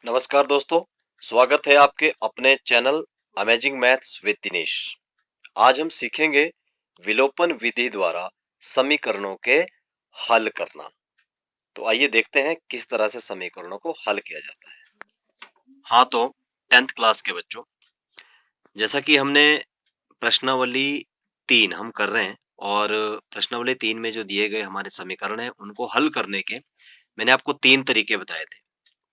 नमस्कार दोस्तों, स्वागत है आपके अपने channel amazing maths with Dinesh. आज हम सीखेंगे विलोपन विधि द्वारा समीकरणों के हल करना। तो आइए देखते हैं किस तरह से समीकरणों को हल किया जाता है। हाँ तो 10th क्लास के बच्चों, जैसा कि हमने प्रश्नावली 3 हम कर रहे हैं और प्रश्नावली 3 में जो दिए गए हमारे समीकरण हैं उनको हल करने के मैंने आपको 3 तरीके बताए थे।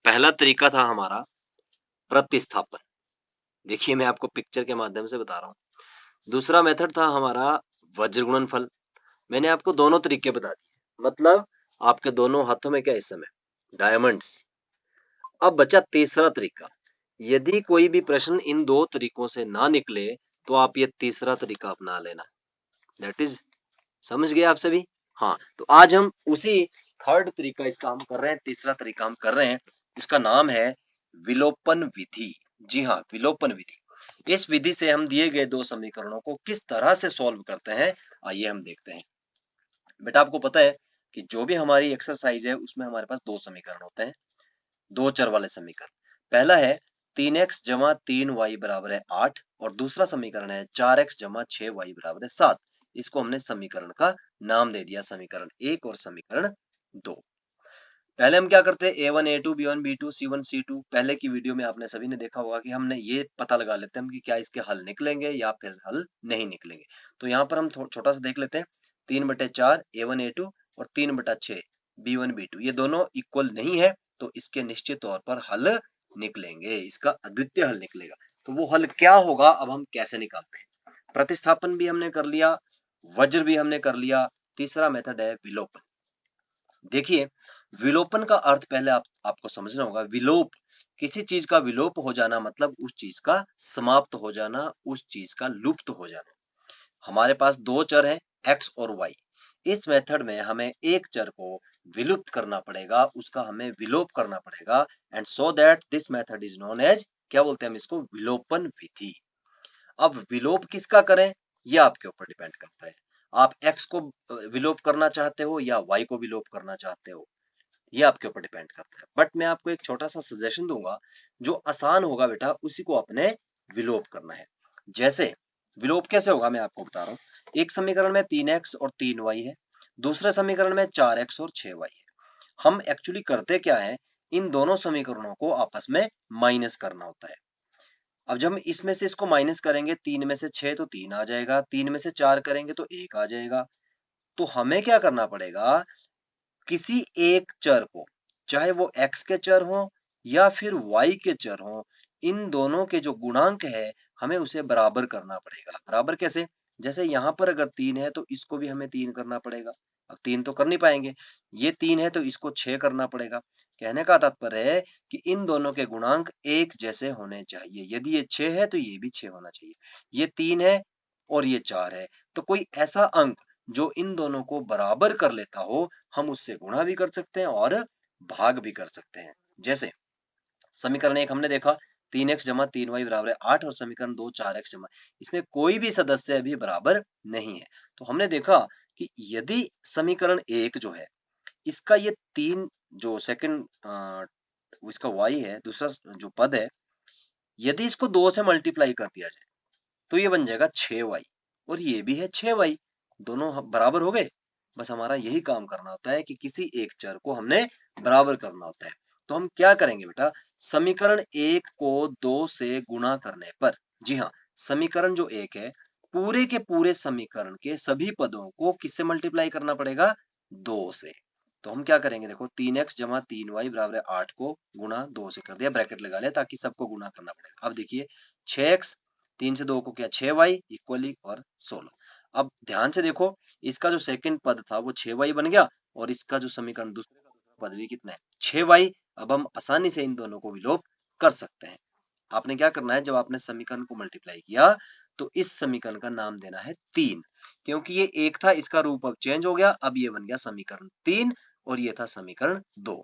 पहला तरीका था हमारा प्रतिस्थापन। देखिए मैं आपको पिक्चर के माध्यम से बता रहा हूँ। दूसरा मेथड था हमारा वज्र गुणनफल। मैंने आपको दोनों तरीके बता दिए, मतलब आपके दोनों हाथों में क्या इस समय डायमंड्स। अब बचा तीसरा तरीका। यदि कोई भी प्रश्न इन दो तरीकों से ना निकले तो आप ये तीसरा तरीका अपना लेना। दैट इज, समझ गए आप सभी? हाँ, तो आज हम उसी थर्ड तरीका इसका हम कर रहे हैं, तीसरा तरीका हम कर रहे हैं। इसका नाम है विलोपन विधि। जी हाँ, विलोपन विधि। इस विधि से हम दिए गए दो समीकरणों को किस तरह से सॉल्व करते हैं, आइए हम देखते हैं। बेटा आपको पता है कि जो भी हमारी एक्सरसाइज है उसमें हमारे पास दो समीकरण होते हैं, दो चर वाले समीकरण। पहला है 3x जमा 3y बराबर है 8 और दूसरा समीकरण है 4x जमा 6y बराबर है 7। इसको हमने समीकरण का नाम दे दिया, समीकरण 1 और समीकरण 2। पहले हम क्या करते हैं, a1 a2 b1 b2 c1 c2। पहले की वीडियो में आपने सभी ने देखा होगा कि हमने ये पता लगा लेते हैं कि क्या इसके हल निकलेंगे या फिर हल नहीं निकलेंगे। तो यहाँ पर हम छोटा सा देख लेते हैं। 3/4 a1 a2 और 3/6 b1 b2, ये दोनों इक्वल नहीं है तो इसके निश्चित तौर पर हल निकलेंगे, इसका अद्वितीय हल निकलेगा। तो वो हल क्या होगा, अब हम कैसे निकालते हैं। प्रतिस्थापन भी हमने कर लिया, वज्र भी हमने कर लिया, तीसरा मेथड है विलोपन। देखिए, विलोपन का अर्थ पहले आपको समझना होगा। विलोप, किसी चीज का विलोप हो जाना मतलब उस चीज का समाप्त हो जाना, उस चीज का लुप्त हो जाना। हमारे पास दो चर हैं x और y। इस मेथड में हमें एक चर को विलुप्त करना पड़ेगा, उसका हमें विलोप करना पड़ेगा। And so that this method is known as, क्या बोलते हैं हम इसको, विलोपन विधि। अब विलोप किसका करें, यह आपके ऊपर डिपेंड करता है। आप x को विलोप करना चाहते हो या y को विलोप करना चाहते हो, ये आपके ऊपर डिपेंड करता है। बट मैं आपको एक छोटा सा सजेशन दूंगा, जो आसान होगा बेटा उसी को अपने विलोप करना है। जैसे विलोप कैसे होगा मैं आपको बता रहा हूं। एक समीकरण में 3x और 3y है, दूसरे समीकरण में 4x और 6y है। हम एक्चुअली करते क्या है, इन दोनों समीकरणों को आपस में माइनस करना होता है। अब जब हम इसमें से इसको माइनस करेंगे, 3 में से 6 तो 3 आ जाएगा, 3 में से 4 करेंगे तो 1 आ जाएगा। तो हमें क्या करना पड़ेगा, किसी एक चर को, चाहे वो x के चर हो या फिर y के चर हो, इन दोनों के जो गुणांक है हमें उसे बराबर करना पड़ेगा। बराबर कैसे, जैसे यहाँ पर अगर 3 है तो इसको भी हमें 3 करना पड़ेगा। अब 3 तो कर नहीं पाएंगे, ये 3 है तो इसको 6 करना पड़ेगा। कहने का तात्पर्य है कि इन दोनों के गुणांक एक जैसे होने चाहिए। यदि ये 6 है तो ये भी 6 होना चाहिए। ये 3 है और ये 4 है, तो कोई ऐसा अंक जो इन दोनों को बराबर कर लेता हो, हम उससे गुणा भी कर सकते हैं और भाग भी कर सकते हैं। जैसे समीकरण 1 हमने देखा, 3x जमा 3y बराबर है 8 और समीकरण 2 4x जमा, इसमें कोई भी सदस्य अभी बराबर नहीं है। तो हमने देखा कि यदि समीकरण 1 जो है, इसका ये 3 जो सेकंड इसका y है, दूसरा जो पद है, यदि इसको 2 से मल्टीप्लाई कर दिया जाए तो ये बन जाएगा 6y और ये भी है 6y, दोनों बराबर हो गए। बस हमारा यही काम करना होता है कि किसी एक चर को हमने बराबर करना होता है। तो हम क्या करेंगे बेटा, समीकरण 1 को 2 से गुणा करने पर, जी हाँ, समीकरण जो 1 है, पूरे के पूरे समीकरण के सभी पदों को किससे मल्टीप्लाई करना पड़ेगा, 2 से। तो हम क्या करेंगे, देखो 3x जमा 3y बराबर है 8 को गुणा 2 से कर दिया, ब्रैकेट लगा लिया ताकि सबको गुणा करना पड़ेगा। अब देखिए 6x, 3 से 2 को किया 6y इक्वली और 16। अब ध्यान से देखो, इसका जो सेकंड पद था वो 6y बन गया और इसका जो समीकरण दूसरे का दूसरा पद भी कितना है, 6y। अब हम आसानी से इन दोनों को विलोप कर सकते हैं। आपने क्या करना है, जब आपने समीकरण को मल्टीप्लाई किया तो इस समीकरण का नाम देना है 3, क्योंकि ये 1 था, इसका रूप अब चेंज हो गया, अब ये बन गया समीकरण 3 और ये था समीकरण 2।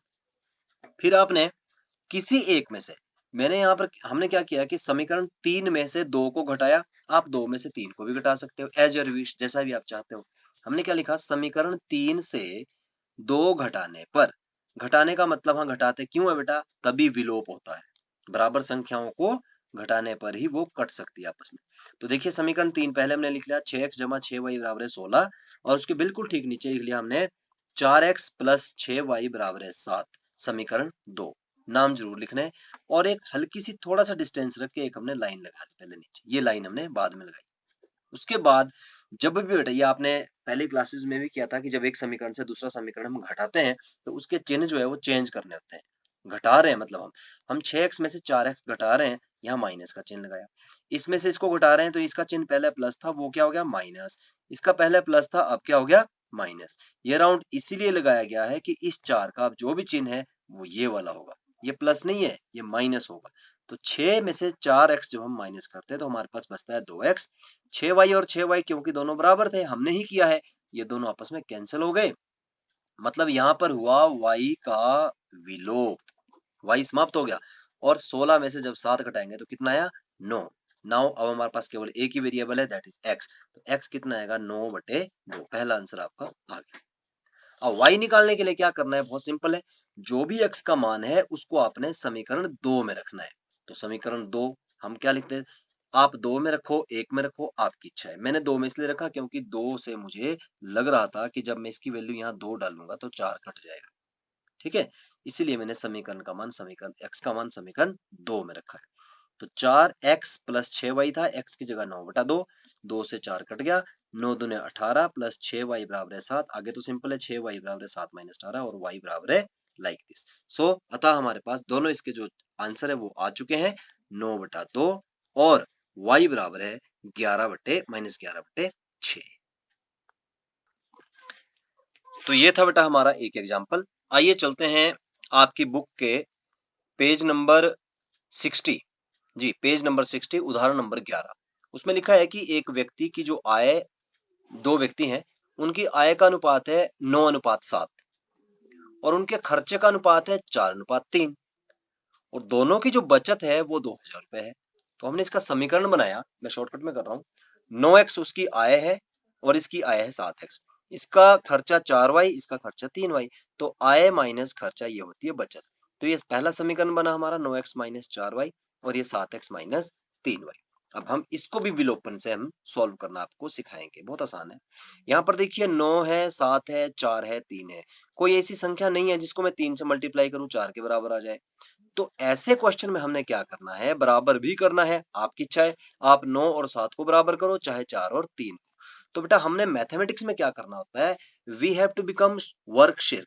फिर आपने किसी एक में से, मैंने यहाँ पर हमने क्या किया कि समीकरण 3 में से 2 को घटाया, आप 2 में से 3 को भी घटा सकते हो, एज योर विश, जैसा भी आप चाहते हो। हमने क्या लिखा, समीकरण 3 से 2 घटाने पर घटाने का मतलब हाँ घटाते क्यों है बेटा, तभी विलोप होता है। बराबर संख्याओं को घटाने पर ही वो कट सकती है आपस में। तो देखिए समीकरण 3 पहले हमने लिख लिया 6x जमा 6y बराबर है 16 और उसके बिल्कुल ठीक नीचे लिख लिया हमने 4x प्लस 6y बराबर है 7। समीकरण 2 नाम जरूर लिखना है और एक हल्की सी थोड़ा सा डिस्टेंस रख के एक हमने लाइन लगा दी पहले नीचे, ये लाइन हमने बाद में लगाई। उसके बाद जब भी बेटा ये आपने पहली क्लासेस में भी किया था कि जब एक समीकरण से दूसरा समीकरण हम घटाते हैं तो उसके चिन्ह जो है वो चेंज करने होते हैं। घटा रहे हैं मतलब हम 6x में से 4x घटा रहे हैं, यहाँ माइनस का चिन्ह लगाया। इसमें से इसको घटा रहे हैं तो इसका चिन्ह पहले प्लस था वो क्या हो गया माइनस, इसका पहले प्लस था अब क्या हो गया माइनस। ये राउंड इसीलिए लगाया गया है कि इस 4 का जो भी चिन्ह है वो ये वाला होगा, ये प्लस नहीं है ये माइनस होगा। तो 6 में से 4x जब हम माइनस करते हैं तो हमारे पास बचता है 2x। 6y और 6y क्योंकि दोनों बराबर थे हमने ही किया है, ये दोनों आपस में कैंसिल हो गए। मतलब यहाँ पर हुआ y का विलोप, y समाप्त हो गया। और 16 में से जब 7 घटाएंगे तो कितना आया 9। नाउ अब हमारे पास केवल एक ही वेरिएबल है दैट इज x, तो x कितना आएगा 9/2। पहला आंसर आपका आ गया। अब y निकालने के लिए क्या करना है, बहुत सिंपल है। जो भी x का मान है उसको आपने समीकरण 2 में रखना है। तो समीकरण 2 हम क्या लिखते हैं, आप 2 में रखो 1 में रखो आपकी इच्छा है। मैंने 2 में इसलिए रखा क्योंकि 2 से मुझे लग रहा था कि जब मैं इसकी वैल्यू यहाँ 2 डालूंगा तो 4 कट जाएगा, ठीक है। इसीलिए मैंने समीकरण का मान समीकरण x का मान समीकरण 2 में रखा है। तो 4x प्लस 6y था, x की जगह 9/2, 2 से 4 कट गया, 9 दूने 18 प्लस 6y बराबर है 7। आगे तो सिंपल है 6y बराबर है 7 माइनस 18 और y बराबर है लाइक दिस। सो अतः हमारे पास दोनों इसके जो आंसर है वो आ चुके हैं 9/2 और y बराबर है 11/6। तो ये था बेटा हमारा एक एग्जाम्पल। आइए चलते हैं आपकी बुक के पेज नंबर 60। जी पेज नंबर 60 उदाहरण नंबर 11। उसमें लिखा है कि एक व्यक्ति की जो आय, दो व्यक्ति हैं उनकी आय का अनुपात है 9:7 और उनके खर्चे का अनुपात है 4:3 और दोनों की जो बचत है वो 2000 रुपए है। तो हमने इसका समीकरण बनाया, मैं शॉर्टकट में कर रहा हूँ। 9x उसकी आय है और इसकी आय है 7x। इसका खर्चा 4y, इसका खर्चा 3y। तो आय माइनस खर्चा ये होती है बचत। तो ये पहला समीकरण बना हमारा 9x माइनस 4y और ये 7x माइनस 3y। अब हम इसको भी विलोपन से हम सॉल्व करना आपको सिखाएंगे, बहुत आसान है। यहाँ पर देखिए 9 है 7 है 4 है 3 है, कोई ऐसी संख्या नहीं है जिसको मैं 3 से मल्टीप्लाई करूं 4 के बराबर आ जाए। तो ऐसे क्वेश्चन में हमने क्या करना है, बराबर भी करना है, आपकी इच्छा है। आप 9 और 7 को बराबर करो चाहे 4 और 3 को। तो बेटा हमने मैथमेटिक्स में क्या करना होता है, we have to become worksheet.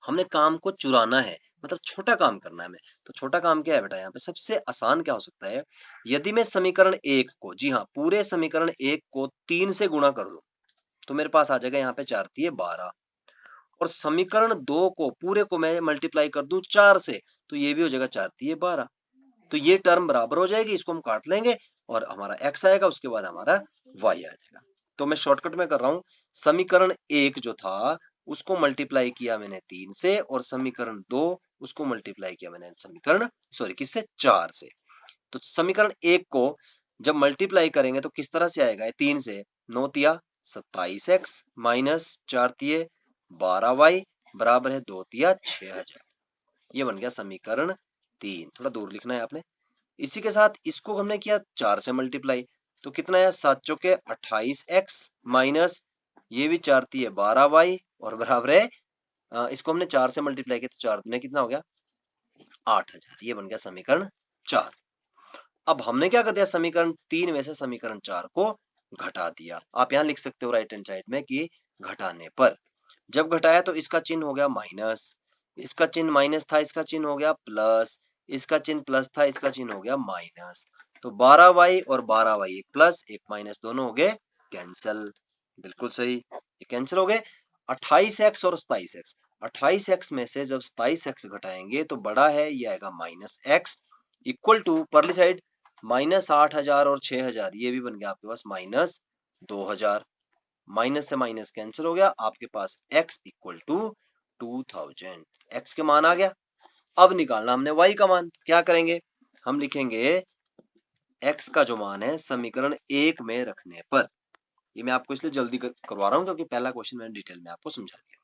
हमने काम को चुराना है, मतलब छोटा काम करना है हमें। तो छोटा काम क्या है बेटा, यहाँ पे सबसे आसान क्या हो सकता है, यदि मैं समीकरण 1 को, जी हाँ पूरे समीकरण 1 को 3 से गुणा कर दूं तो मेरे पास आ जाएगा यहाँ पे 4 तिये 12। और समीकरण 2 को पूरे को मैं मल्टीप्लाई कर दूं 4 से तो ये भी हो जाएगा 4 तिये 12। तो ये टर्म बराबर हो जाएगी, इसको हम काट लेंगे और हमारा x आएगा, उसके बाद हमारा y आ जाएगा। तो मैं शॉर्टकट में कर रहा हूं, समीकरण 1 जो था उसको मल्टीप्लाई किया मैंने 3 से और समीकरण 2 उसको मल्टीप्लाई किया मैंने समीकरण सॉरी किससे 4 से। तो समीकरण 1 को जब मल्टीप्लाई करेंगे तो किस तरह से आएगा, 3 से 9 तिया 27x माइनस 4 तिये 12y बराबर है 2 तिया 6000। ये बन गया समीकरण 3। थोड़ा दूर लिखना है आपने। इसी के साथ इसको हमने किया 4 से मल्टीप्लाई तो कितना आया 7 चौके 28x माइनस ये भी 4 तिये 12y और बराबर है इसको हमने 4 से मल्टीप्लाई किया तो 4 में कितना हो गया 8000। ये बन गया समीकरण 4। अब हमने क्या कर दिया, समीकरण 3 में से समीकरण 4 को घटा दिया। आप यहां लिख सकते हो राइट हैंड साइड में कि घटाने पर, जब घटाया तो इसका चिन्ह हो गया माइनस, इसका चिन्ह माइनस था इसका चिन्ह हो गया प्लस, इसका चिन्ह प्लस था इसका चिन्ह हो गया माइनस। तो 12y और 12y एक प्लस एक माइनस दोनों हो गए कैंसिल। बिल्कुल सही, ये कैंसिल हो गए। 28x और 27x, 28x में से जब 27x घटाएंगे तो बड़ा है ये आएगा माइनस x इक्वल टू परली साइड माइनस 8000 और 6000 ये भी बन गया आपके पास माइनस 2000। माइनस से माइनस कैंसिल हो गया, आपके पास x इक्वल टू 2000। x के मान आ गया। अब निकालना हमने y का मान, क्या करेंगे, हम लिखेंगे x का जो मान है समीकरण 1 में रखने पर। ये मैं आपको इसलिए जल्दी करवा रहा हूं क्योंकि पहला क्वेश्चन मैंने डिटेल में आपको समझा दिया।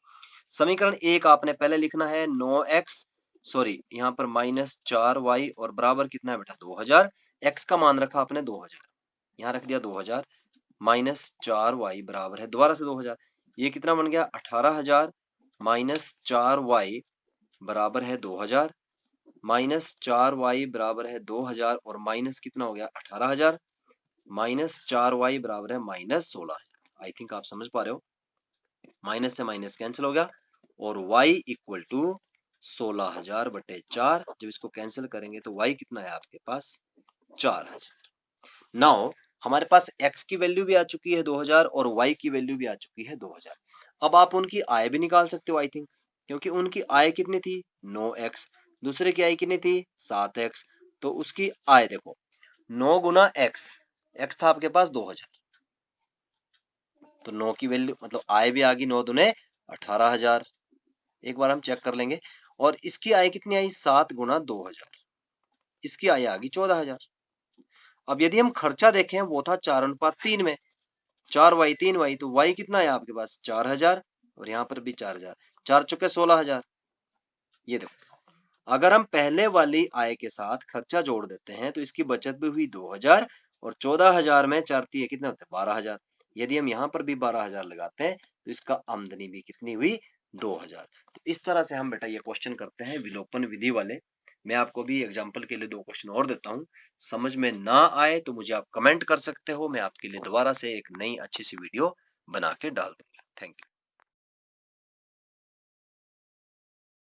समीकरण 1 आपने पहले लिखना है 9x, सॉरी यहाँ पर -4y और बराबर कितना है बेटा 2000। x का मान रखा आपने 2000, यहाँ रख दिया 2000, -4y बराबर है दोबारा से 2000, ये कितना बन गया 18000, -4y बराबर है 2000, -4y बराबर है 2000 और माइनस कितना हो गया 18000, -4y बराबर है -16000। आई थिंक आप समझ पा रहे हो, माइनस से माइनस कैंसिल हो गया और y इक्वल टू 16000/4। जब इसको कैंसिल करेंगे तो y कितना है आपके पास 4000। नाउ हमारे पास x की वैल्यू भी आ चुकी है 2000 और y की वैल्यू भी आ चुकी है 2000। अब आप उनकी आय भी निकाल सकते हो आई थिंक, क्योंकि उनकी आय कितनी थी 9x, दूसरे की आय कितनी थी 7x, तो उसकी आय देखो 9 गुना x, x था आपके पास 2000, तो 9 की वैल्यू मतलब आय भी आ गई 9 दूने 18000। एक बार हम चेक कर लेंगे, और इसकी आय कितनी आई 7 गुना 2000, इसकी आय आ गई 14000। अब यदि हम खर्चा देखें वो था 4:3 में, 4y 3y, तो y कितना है आपके पास 4000 और यहाँ पर भी 4000, 4 चुके 16000। ये देखो अगर हम पहले वाली आय के साथ खर्चा जोड़ देते हैं तो इसकी बचत भी हुई 2000 और 14000 में 4 तिये कितने होते हैं 12000। यदि हम यहाँ पर भी 12000 लगाते हैं तो इसका आमदनी भी कितनी हुई 2000। तो इस तरह से हम बेटा ये क्वेश्चन करते हैं विलोपन विधि वाले। मैं आपको भी एग्जाम्पल के लिए 2 क्वेश्चन और देता हूँ, समझ में ना आए तो मुझे आप कमेंट कर सकते हो, मैं आपके लिए दोबारा से एक नई अच्छी सी वीडियो बना के डाल दूंगा। Thank you.